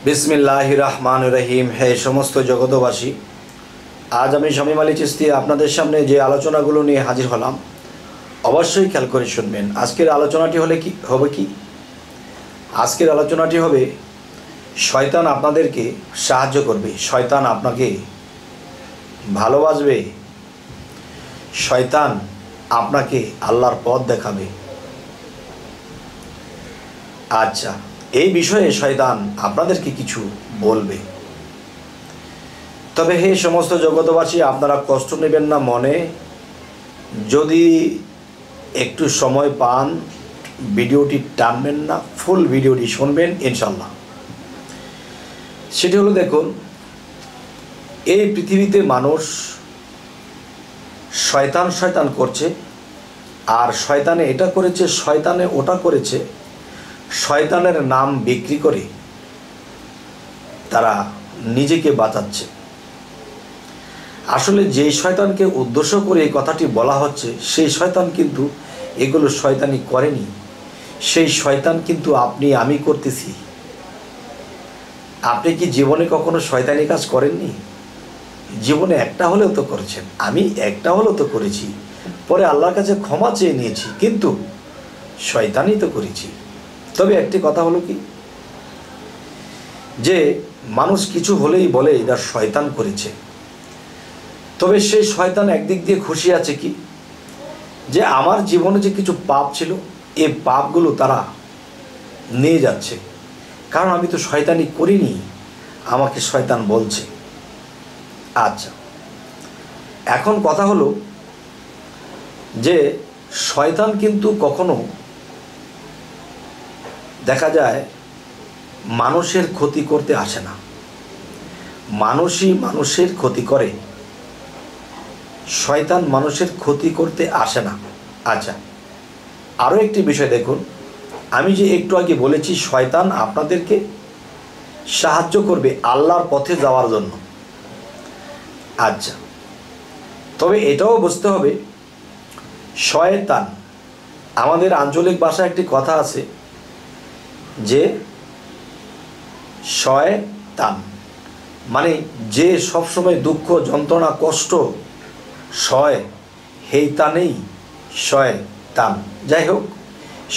বিসমিল্লাহির রহমানির রহিম। হে সমস্ত জগতবাসী, আজ আমি শামীম আলী চিশতি আপনাদের সামনে যে আলোচনাগুলো নিয়ে হাজির হলাম, অবশ্যই খেয়াল করে শুনবেন। আজকের আলোচনাটি হবে কি আজকের আলোচনাটি হবে শয়তান আপনাদেরকে সাহায্য করবে, শয়তান আপনাকে ভালোবাসবে, শয়তান আপনাকে আল্লাহর পথ দেখাবে। আচ্ছা, এই বিষয়ে শয়তান আপনাদেরকে কিছু বলবে। তবে হে সমস্ত জগতবাসী, আপনারা কষ্ট নেবেন না মনে। যদি একটু সময় পান, ভিডিওটি টানবেন না, ফুল ভিডিওটি শুনবেন ইনশাল্লাহ। সেটি হলো, দেখুন, এই পৃথিবীতে মানুষ শয়তান শয়তান করছে, আর শয়তানে এটা করেছে, শয়তানে ওটা করেছে। শয়তানের নাম বিক্রি করে তারা নিজেকে বাঁচাচ্ছে। আসলে যেই শয়তানকে উদ্দেশ্য করে এই কথাটি বলা হচ্ছে, সেই শয়তান কিন্তু এগুলো শয়তানি করেনি। সেই শয়তান কিন্তু আপনি আমি করতেছি। আপনি কি জীবনে কখনো শয়তানি কাজ করেননি? জীবনে একটা হলেও তো করেছেন, আমি একটা হলেও তো করেছি, পরে আল্লাহর কাছে ক্ষমা চেয়ে নিয়েছি, কিন্তু শয়তানি তো করেছি। তবে একটি কথা হলো কি, যে মানুষ কিছু হলেই বলে এটা শয়তান করেছে। তবে সেই শয়তান একদিক দিয়ে খুশি আছে কি, যে আমার জীবনে যে কিছু পাপ ছিল, এই পাপগুলো তারা নিয়ে যাচ্ছে, কারণ আমি তো শয়তানি করিনি, আমাকে শয়তান বলছে। আচ্ছা, এখন কথা হলো যে শয়তান কিন্তু কখনো দেখা যায় মানুষের ক্ষতি করতে আসে না, মানুষই মানুষের ক্ষতি করে, শয়তান মানুষের ক্ষতি করতে আসে না। আচ্ছা, আরও একটি বিষয় দেখুন, আমি যে একটু আগে বলেছি শয়তান আপনাদেরকে সাহায্য করবে আল্লাহর পথে যাওয়ার জন্য। আচ্ছা, তবে এটাও বুঝতে হবে, শয়তান, আমাদের আঞ্চলিক ভাষায় একটি কথা আছে যে শয়তান মানে যে সবসময় দুঃখ যন্ত্রণা কষ্ট সয়, হেই তানেই শয়তান। যাই হোক,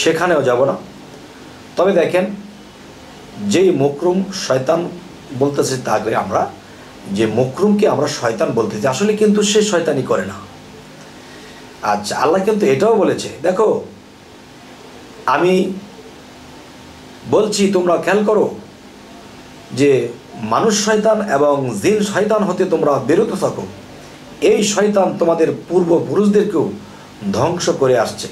সেখানেও যাব না। তবে দেখেন, যেই মুকরুম শয়তান বলতেছে, তাকে আমরা যে মুকরুমকে আমরা শয়তান বলতেছি, আসলে কিন্তু সে শয়তানি করে না। আচ্ছা, আল্লাহ কিন্তু এটাও বলেছে, দেখো আমি বলছি তোমরা খেয়াল করো, যে মানুষ শয়তান এবং জিন শয়তান হতে তোমরা বিরত থাকো। এই শয়তান তোমাদের পূর্বপুরুষদেরকেও ধ্বংস করে আসছে।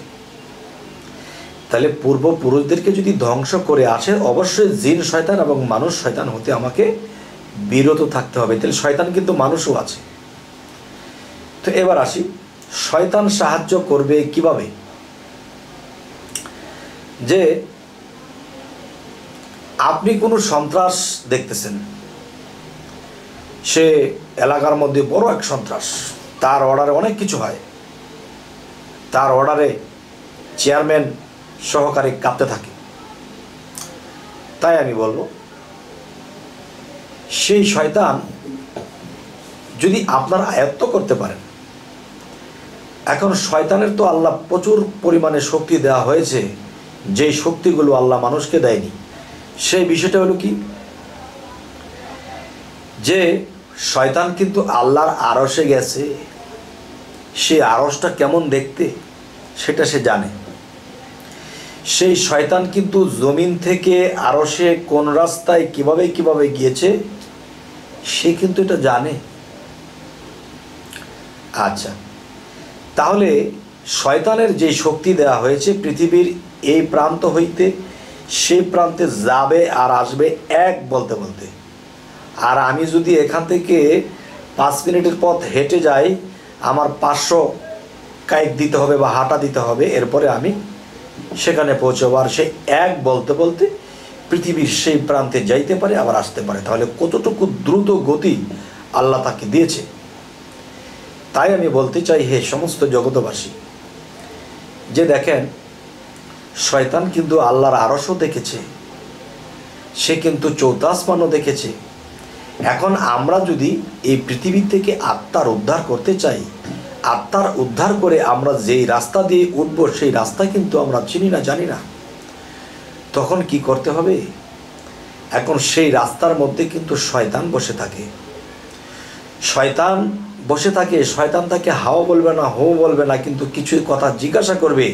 তাহলে পূর্বপুরুষদেরকে যদি ধ্বংস করে আসে, অবশ্যই জিন শয়তান এবং মানুষ শয়তান হতে আমাকে বিরত থাকতে হবে। তাহলে শয়তান কিন্তু মানুষও আছে। তো এবার আসি, শয়তান সাহায্য করবে কিভাবে? যে আপনি কোনো সন্ত্রাস দেখতেছেন, সে এলাকার মধ্যে বড় এক সন্ত্রাস, তার অর্ডারে অনেক কিছু হয়, তার অর্ডারে চেয়ারম্যান সহকারী কাঁপতে থাকে। তাই আমি বলবো, সেই শয়তান যদি আপনার আয়ত্ত করতে পারেন, এখন শয়তানের তো আল্লাহ প্রচুর পরিমাণে শক্তি দেওয়া হয়েছে, যেই শক্তিগুলো আল্লাহ মানুষকে দেয়নি। সেই বিষয়টা হলো কি, যে শয়তান কিন্তু আল্লাহর আরশে গেছে, সেই আরশটা কেমন দেখতে সেটা সে জানে। সেই শয়তান কিন্তু জমিন থেকে আরশে কোন রাস্তায় কিভাবে কিভাবে গিয়েছে, সে কিন্তু এটা জানে। আচ্ছা, তাহলে শয়তানের যে শক্তি দেওয়া হয়েছে, পৃথিবীর এই প্রান্ত হইতে সেই প্রান্তে যাবে আর আসবে এক বলতে বলতে। আর আমি যদি এখান থেকে 5 মিনিটের পথ হেঁটে যাই, আমার 500 কায়িক দিতে হবে বা হাঁটা দিতে হবে, এরপরে আমি সেখানে পৌঁছবো। আর সে এক বলতে বলতে পৃথিবীর সেই প্রান্তে যাইতে পারে, আবার আসতে পারে। তাহলে কতটুকু দ্রুত গতি আল্লাহ তাকে দিয়েছে। তাই আমি বলতে চাই, হে সমস্ত জগতবাসী, যে দেখেন, শয়তান কিন্তু আল্লাহর আরশও দেখেছে, সে কিন্তু চৌথা আসমানও দেখেছে। এখন আমরা যদি এই পৃথিবী থেকে আত্মার উদ্ধার করতে চাই, আত্মার উদ্ধার করে আমরা যেই রাস্তা দিয়ে উঠব সেই রাস্তা কিন্তু আমরা চিনি না, জানি না, তখন কি করতে হবে? এখন সেই রাস্তার মধ্যে কিন্তু শয়তান বসে থাকে। শয়তান বসে থাকে, শয়তান তাকে হাও বলবে না, হো বলবে না, কিন্তু কিছু কথা জিজ্ঞাসা করবে।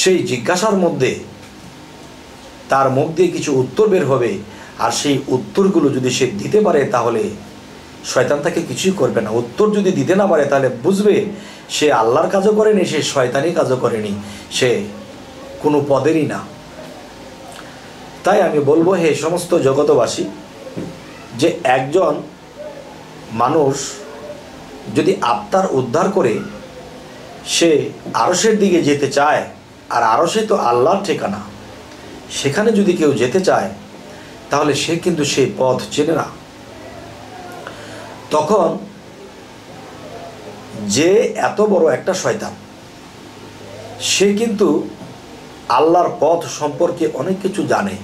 সেই জিজ্ঞাসার মধ্যে তার মুখ দিয়ে কিছু উত্তর বের হবে, আর সেই উত্তরগুলো যদি সে দিতে পারে তাহলে শয়তান তাকে কিছুই করবে না। উত্তর যদি দিতে না পারে তাহলে বুঝবে সে আল্লাহর কাজও করেনি, সে শয়তানি কাজও করেনি, সে কোনো পদেরই না। তাই আমি বলবো, হে সমস্ত জগতবাসী, যে একজন মানুষ যদি আত্মার উদ্ধার করে সে আরশের দিকে যেতে চায়, আর আরশে তো আল্লাহর ঠিকানা, সেখানে যদি কেউ যেতে চায় তাহলে সে কিন্তু সেই পথ চেনে না। তখন যে এত বড় একটা শয়তান, সে কিন্তু আল্লাহর পথ সম্পর্কে অনেক কিছু জানে।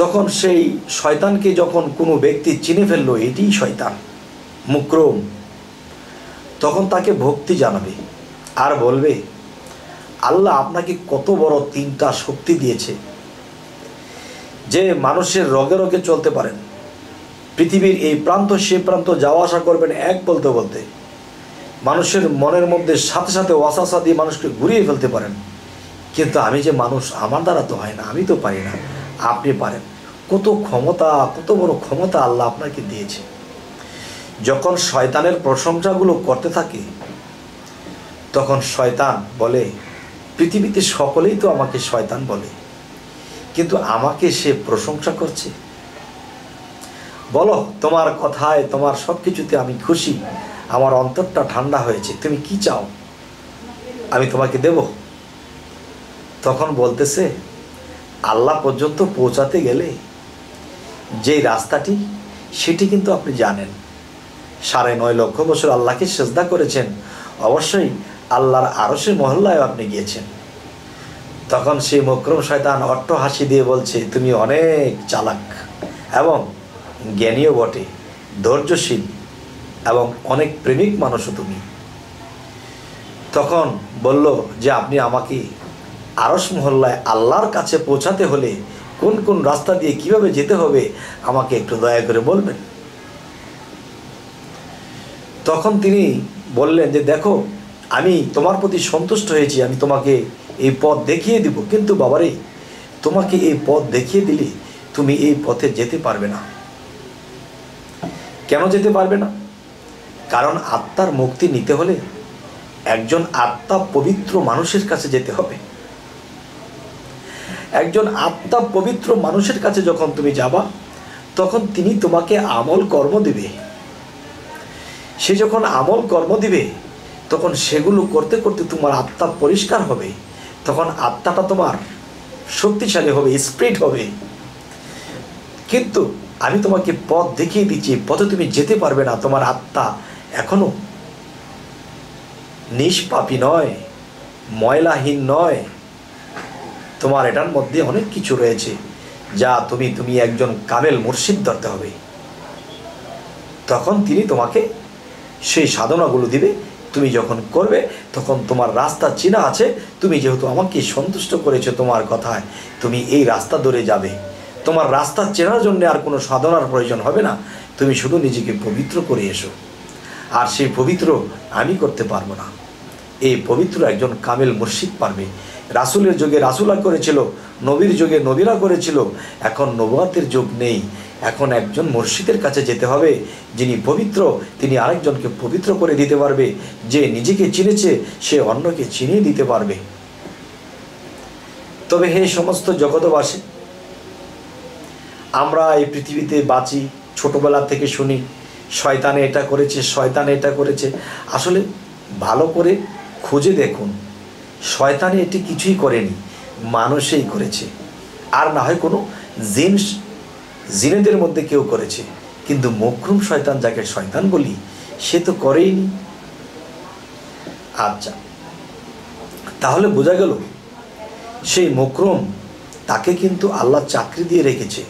তখন সেই শয়তানকে যখন কোনো ব্যক্তি চিনে ফেললো এটিই শয়তান, মুকরম, তখন তাকে ভক্তি জানাবে আর বলবে, আল্লাহ আপনাকে কত বড় 3টা শক্তি দিয়েছে যে মানুষের রগে রগে চলতে পারেন, পৃথিবীর এই প্রান্ত সে প্রান্ত যাওয়া আসা করবেন এক বলতে বলতে, মানুষের মনের মধ্যে সাথে সাথে ওয়াসওয়াসা দিয়ে মানুষকে ঘুরিয়ে ফেলতে পারেন। কিন্তু আমি যে মানুষ, আমার দ্বারা তো হয় না, আমি তো পারি না, আপনি পারেন। কত ক্ষমতা, কত বড় ক্ষমতা আল্লাহ আপনাকে দিয়েছে। যখন শয়তানের প্রশংসাগুলো করতে থাকে তখন শয়তান বলে, পৃথিবীতে সকলেই তো আমাকে শয়তান বলে, কিন্তু আমাকে সে প্রশংসা করছে। বলো, তোমার কথায়, তোমার সব কিছুতে আমি খুশি, আমার অন্তরটা ঠান্ডা হয়েছে, তুমি কি চাও আমি তোমাকে দেব। তখন বলতেছে, আল্লাহ পর্যন্ত পৌঁছাতে গেলে যেই রাস্তাটি, সেটি কিন্তু আপনি জানেন। 9.5 লক্ষ বছর আল্লাহকে সেজদা করেছেন, অবশ্যই আল্লাহর আরশে মহল্লায় আপনি গিয়েছেন। তখন সেই মকরম শয়তান অট্ট হাসি দিয়ে বলছে, তুমি অনেক চালাক এবং জ্ঞানীও বটে, ধৈর্যশীল এবং অনেক প্রেমিক মানুষও তুমি। তখন বলল যে, আপনি আমাকে আরশ মহল্লায় আল্লাহর কাছে পৌঁছাতে হলে কোন কোন রাস্তা দিয়ে কিভাবে যেতে হবে আমাকে একটু দয়া করে বলবেন। তখন তিনি বললেন যে, দেখো, আমি তোমার প্রতি সন্তুষ্ট হয়েছি, আমি তোমাকে এই পথ দেখিয়ে দিব, কিন্তু বাবারে, তোমাকে এই পথ দেখিয়ে দিলে তুমি এই পথে যেতে পারবে না। কেন যেতে পারবে না? কারণ আত্মার মুক্তি নিতে হলে একজন আত্মা পবিত্র মানুষের কাছে যেতে হবে। একজন আত্মা পবিত্র মানুষের কাছে যখন তুমি যাবা, তখন তিনি তোমাকে আমল কর্ম দিবে। সে যখন আমল কর্ম দিবে, তখন সেগুলো করতে করতে তোমার আত্মা পরিষ্কার হবে, তখন আত্মাটা তোমার শক্তিশালী হবে, স্পিরিট হবে। কিন্তু আমি তোমাকে পথ দেখিয়ে দিচ্ছি, পথে তুমি যেতে পারবে না। তোমার আত্মা এখনো নিষ্পাপী নয়, ময়লাহীন নয়, তোমার এটার মধ্যে অনেক কিছু রয়েছে যা তুমি একজন কামেল মুর্শিদ ধরতে হবে। তখন তিনি তোমাকে সেই সাধনাগুলো দিবে। তুমি যখন করবে তখন তোমার রাস্তা চেনা আছে। তুমি যেহেতু আমাকে সন্তুষ্ট করেছো তোমার কথায়, তুমি এই রাস্তা ধরে যাবে। তোমার রাস্তা চেনার জন্য আর কোনো সাধনার প্রয়োজন হবে না। তুমি শুধু নিজেকে পবিত্র করে এসো। আর সেই পবিত্র আমি করতে পারবো না, এই পবিত্র একজন কামেল মুর্শিদ পারবে। রাসূলের যুগে রাসূলরা করেছিল, নবীর যুগে নবীরা করেছিল। এখন নবুয়তের যুগ নেই, এখন একজন মুর্শিদের কাছে যেতে হবে যিনি পবিত্র। তিনি আরেকজনকে পবিত্র করে দিতে পারবে। যে নিজেকে চিনেছে সে অন্যকে চিনিয়ে দিতে পারবে। তবে হে সমস্ত জগতবাসী, আমরা এই পৃথিবীতে বাঁচি, ছোটবেলা থেকে শুনি শয়তানে এটা করেছে, শয়তানে এটা করেছে। আসলে ভালো করে খুঁজে দেখুন, শয়তানে এটি কিছুই করেনি, মানুষই করেছে। আর না হয় কোনো জিনেদের মধ্যে কেউ করেছে, কিন্তু মকরুম শয়তান, যাকে শয়তান বলি, সে তো করেইনি। আচ্ছা, তাহলে বোঝা গেল সেই মকরুম তাকে কিন্তু আল্লাহ চাকরি দিয়ে রেখেছে।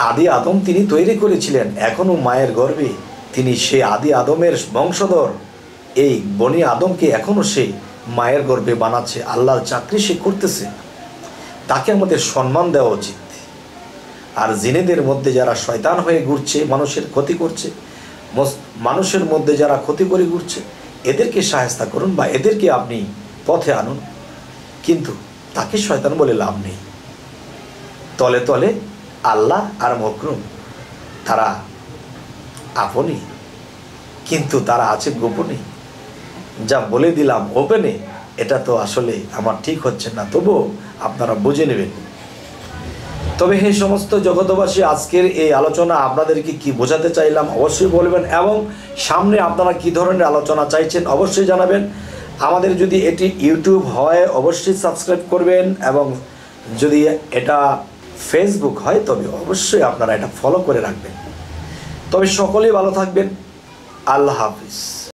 আদি আদম তিনি তৈরি করেছিলেন, এখনও মায়ের গর্ভে তিনি সে আদি আদমের বংশধর। এই বনি আদমকে এখনও সে মায়ের গর্ভে বানাচ্ছে, আল্লাহর চাকরি সে করতেছে। তাকে আমাদের সম্মান দেওয়া উচিত। আর জিনেদের মধ্যে যারা শয়তান হয়ে ঘুরছে, মানুষের ক্ষতি করছে, মানুষের মধ্যে যারা ক্ষতি করে ঘুরছে, এদেরকে সাহায্য করুন বা এদেরকে আপনি পথে আনুন, কিন্তু তাকে শয়তান বলে লাভ নেই। তলে তলে আল্লাহ আর মকরুম তারা আপনি, কিন্তু তারা আছে গোপনে। যা বলে দিলাম ওপেনে, এটা তো আসলে আমার ঠিক হচ্ছে না, তবুও আপনারা বুঝে নেবেন। তবে হে সমস্ত জগতবাসী, আজকের এই আলোচনা আপনাদেরকে কি বোঝাতে চাইলাম অবশ্যই বলবেন, এবং সামনে আপনারা কি ধরনের আলোচনা চাইছেন অবশ্যই জানাবেন। আমাদের যদি এটি ইউটিউব হয় অবশ্যই সাবস্ক্রাইব করবেন, এবং যদি এটা ফেসবুক হয় তবে অবশ্যই আপনারা এটা ফলো করে রাখবেন। তবে সকলেই ভালো থাকবেন। আল্লাহ হাফিজ।